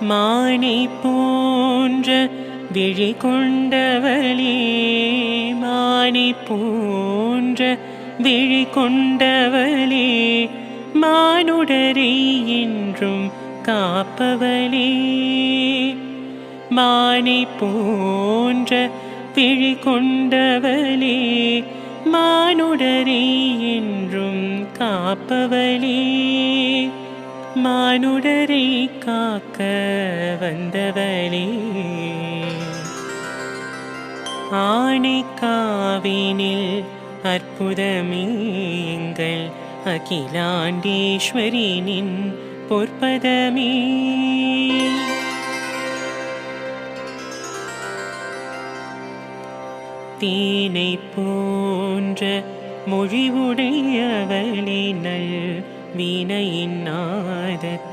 மானை போன்ற விழி கொண்டவளே, மானை போன்ற விழி கொண்டவளே, மானுடரை என்றும் காப்பவளே. மானை போன்ற விழி கொண்டவளே, மானுடரை என்றும் காப்பவளே. மானுடரை காக்க வந்தவளே. ஆனைக்காவினில் அற்புதமே எங்கள் அகிலாண்டேஸ்வரினின் பொற்பதமே. தேனை போன்ற மொழிவுடையவளே, நல் வீணையின் நாதத்தை